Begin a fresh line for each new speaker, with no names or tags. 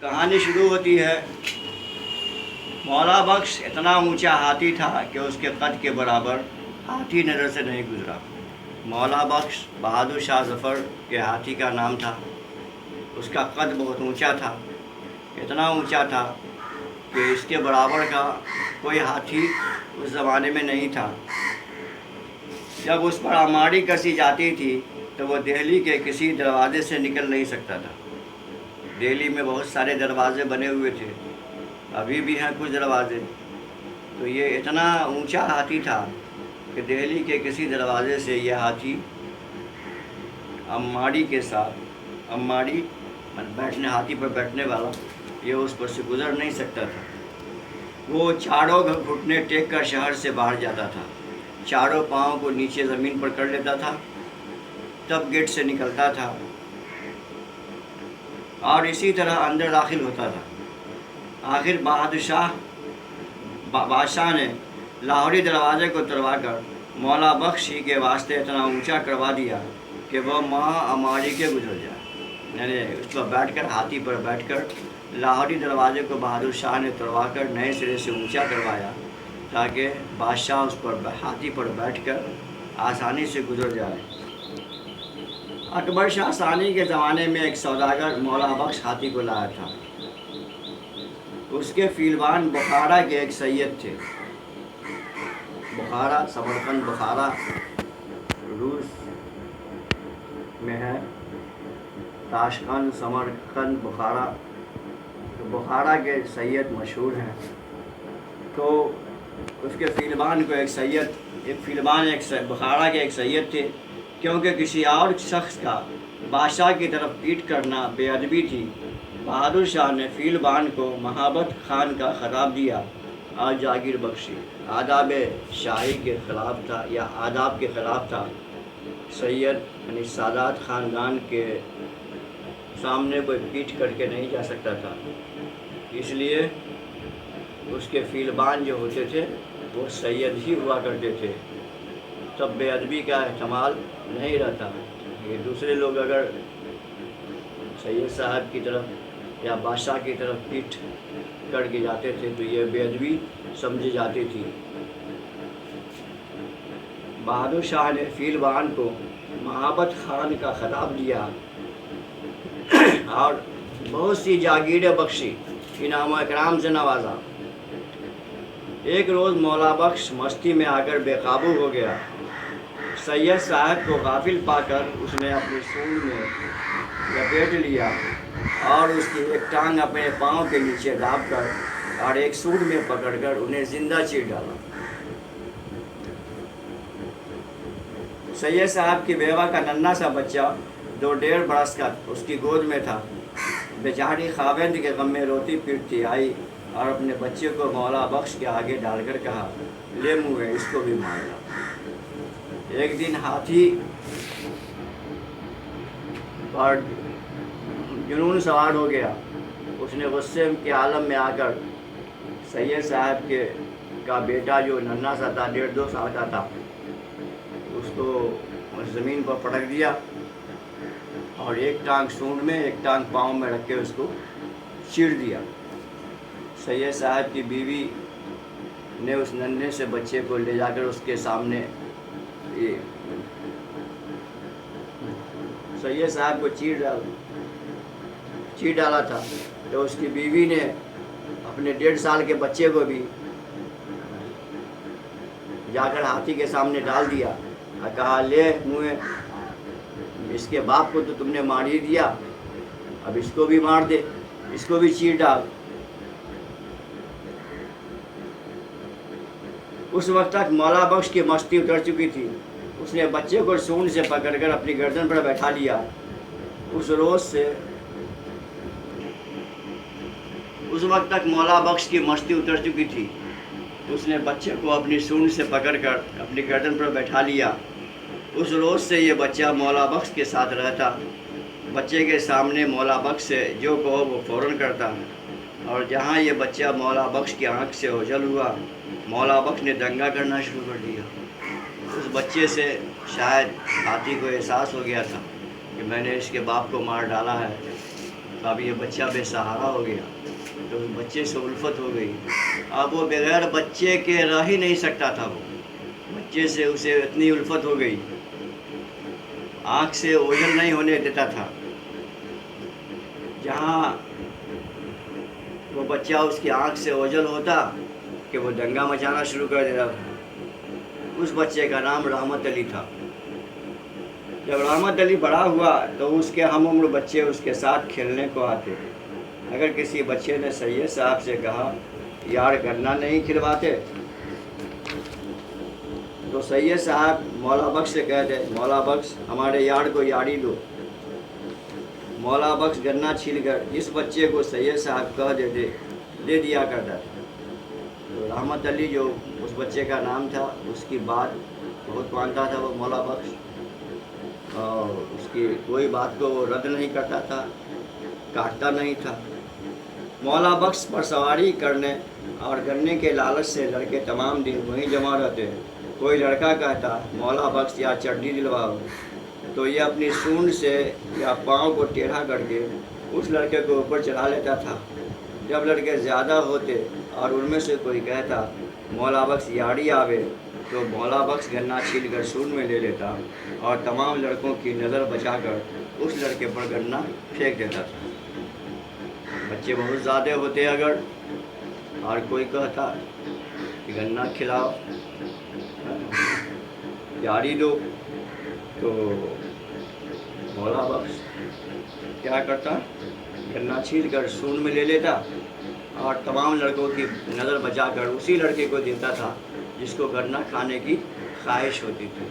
کہانی شروع ہوتی ہے۔ مولا بخش اتنا اونچا ہاتھی تھا کہ اس کے قد کے برابر ہاتھی نظر سے نہیں گزرا۔ مولا بخش بہادر شاہ ظفر کے ہاتھی کا نام تھا۔ اس کا قد بہت اونچا تھا، اتنا اونچا تھا کہ اس کے برابر کا کوئی ہاتھی اس زمانے میں نہیں تھا۔ جب اس پر اماڑی کسی جاتی تھی تو وہ دہلی کے کسی دروازے سے نکل نہیں سکتا تھا۔ دہلی میں بہت سارے دروازے بنے ہوئے تھے، ابھی بھی ہیں کچھ دروازے، تو یہ اتنا اونچا ہاتھی تھا کہ دہلی کے کسی دروازے سے یہ ہاتھی اماڑی کے ساتھ، اماڑی بیٹھنے، ہاتھی پر بیٹھنے والا، یہ اس پر سے گزر نہیں سکتا تھا۔ وہ چاروں گھٹنے ٹیک کر شہر سے باہر جاتا تھا، چاروں پاؤں کو نیچے زمین پر کر لیتا تھا، تب گیٹ سے نکلتا تھا اور اسی طرح اندر داخل ہوتا تھا۔ آخر بادشاہ نے لاہوری دروازے کو توڑوا کر مولا بخش ہی کے واسطے اتنا اونچا کروا دیا کہ وہ مہا اماڑی کے گزر جائے، یعنی اس پر بیٹھ کر، ہاتھی پر بیٹھ کر لاہوری دروازے کو بہادر شاہ نے توڑوا کر نئے سرے سے اونچا کروایا تاکہ بادشاہ اس پر، ہاتھی پر بیٹھ کر آسانی سے گزر جائے۔ اکبر شاہ ثانی کے زمانے میں ایک سوداگر مولا بخش ہاتھی کو لایا تھا۔ اس کے فیلبان بخارا کے ایک سید تھے۔ بخارا، سمرقند بخارا روس میں ہے، تاشقند، سمرقند، بخارا، بخارا کے سید مشہور ہیں۔ تو اس کے فیلبان کو ایک سید، بخارا کے ایک سید تھے، کیونکہ کسی اور شخص کا بادشاہ کی طرف پیٹ کرنا بے ادبی تھی، بہادر شاہ نے فیلبان کو مہابت خان کا خطاب دیا اور جاگیر بخشی۔ آداب شاہی کے خلاف تھا، یا آداب کے خلاف تھا۔ سید یعنی سادات خاندان کے سامنے کوئی پیٹ کر کے نہیں جا سکتا تھا، اس لیے اس کے فیلبان جو ہوتے تھے وہ سید ہی ہوا کرتے تھے، تب بے ادبی کا احتمال نہیں رہتا۔ یہ دوسرے لوگ اگر سید صاحب کی طرف یا بادشاہ کی طرف پیٹ کر کے جاتے تھے تو یہ بے ادبی سمجھی جاتی تھی۔ بہادر شاہ نے فیلبان کو مہابت خان کا خطاب دیا اور بہت سی جاگیریں بخشی، انعام و اکرام سے نوازا۔ ایک روز مولا بخش مستی میں آ کر بے قابو ہو گیا۔ سید صاحب کو غافل پا کر اس نے اپنی سونڈ میں لپیٹ لیا اور اس کی ایک ٹانگ اپنے پاؤں کے نیچے داب کر اور ایک سونڈ میں پکڑ کر انہیں زندہ چیر ڈالا۔ سید صاحب کی بیوہ کا ننھا سا بچہ 2.5 برس کا اس کی گود میں تھا۔ بیچاری خاوند کے غم میں روتی پھرتی آئی اور اپنے بچے کو مولا بخش کے آگے ڈال کر کہا، لے منہ اس کو بھی مار ڈال۔ ایک دن ہاتھی پر جنون سوار ہو گیا۔ اس نے غصے کے عالم میں آ کر سید صاحب کا بیٹا جو ننھا سا تھا، 1.5-2 سال کا تھا، اس کو زمین پر پٹک دیا اور ایک ٹانگ سونڈ میں، ایک ٹانگ پاؤں میں رکھ کے اس کو چیر دیا۔ سید صاحب کی بیوی نے اس ننھے سے بچے کو لے جا کر اس کے سامنے، سید صاحب کو چیر ڈالا تھا، تو اس کی بیوی نے اپنے 1.5 سال کے بچے کو بھی جا کر ہاتھی کے سامنے ڈال دیا اور کہا، لے منہ اس کے باپ کو تو تم نے مار ہی دیا، اب اس کو بھی مار دے، اس کو بھی چیر ڈال۔ اس وقت تک مولا بخش کی مستی اتر چکی تھی۔ اس نے بچے کو سونڈ سے پکڑ کر اپنی گردن پر بیٹھا لیا۔ اس وقت تک مولا بخش کی مستی اتر چکی تھی۔ اس نے بچے کو اپنی سونڈ سے پکڑ کر اپنی گردن پر بیٹھا لیا۔ اس روز سے یہ بچہ مولا بخش کے ساتھ رہتا۔ بچے کے سامنے مولا بخش سے جو کہو وہ فوراً کرتا، اور جہاں یہ بچہ مولا بخش کی آنکھ سے اوجھل ہوا، مولا بخش نے دنگا کرنا شروع کر دیا۔ اس بچے سے شاید ہاتھی کو احساس ہو گیا تھا کہ میں نے اس کے باپ کو مار ڈالا ہے، اب یہ بچہ بے سہارا ہو گیا تو بچے سے الفت ہو گئی. اب وہ بغیر بچے کے رہ ہی نہیں سکتا تھا. وہ بچے سے اسے اتنی الفت ہو گئی، آنکھ سے اوجھل نہیں ہونے دیتا تھا. جہاں وہ بچہ اس کی آنکھ سے اوجھل ہوتا کہ وہ دنگا مچانا شروع کر دیتا تھا. اس بچے کا نام رحمت علی تھا. جب رحمت علی بڑا ہوا تو اس کے ہم عمر بچے اس کے ساتھ کھیلنے کو آتے. اگر کسی بچے نے سید صاحب سے کہا یار گنا نہیں کھلواتے تو سید صاحب مولا بخش سے کہتے مولا بخش ہمارے یار کو یاری دو. مولا بخش گنا چھیل کر اس بچے کو سید صاحب کہہ دیتے دے دیا کرتا تھا. تو رحمت علی جو اس بچے کا نام تھا اس کی بات بہت مانتا تھا وہ مولا بخش، اور اس کی کوئی بات کو وہ رد نہیں کرتا تھا، کاٹتا نہیں تھا. مولا بخش پر سواری کرنے اور گنے کے لالچ سے لڑکے تمام دن وہیں جمع رہتے. کوئی لڑکا کہتا مولا بخش یا چڈی دلواؤ تو یہ اپنی سونڈ سے یا پاؤں کو ٹیڑھا کر کے اس لڑکے کو اوپر چڑھا لیتا تھا. جب لڑکے زیادہ ہوتے اور ان میں سے کوئی کہتا مولا بخش یاڑی آوے تو مولا بخش گنا چھیل کر سونڈ میں لے لیتا اور تمام لڑکوں کی نظر بچا کر اس لڑکے پر گنا پھینک دیتا تھا. بچے بہت زیادہ ہوتے اگر اور کوئی کہتا کہ گنا کھلاؤ یاری دو تو مولا بخش کیا کرتا گنا چھیل کر سونڈ میں لے لیتا اور تمام لڑکوں کی نظر بچا کر اسی لڑکے کو دیتا تھا جس کو گنا کھانے کی خواہش ہوتی تھی.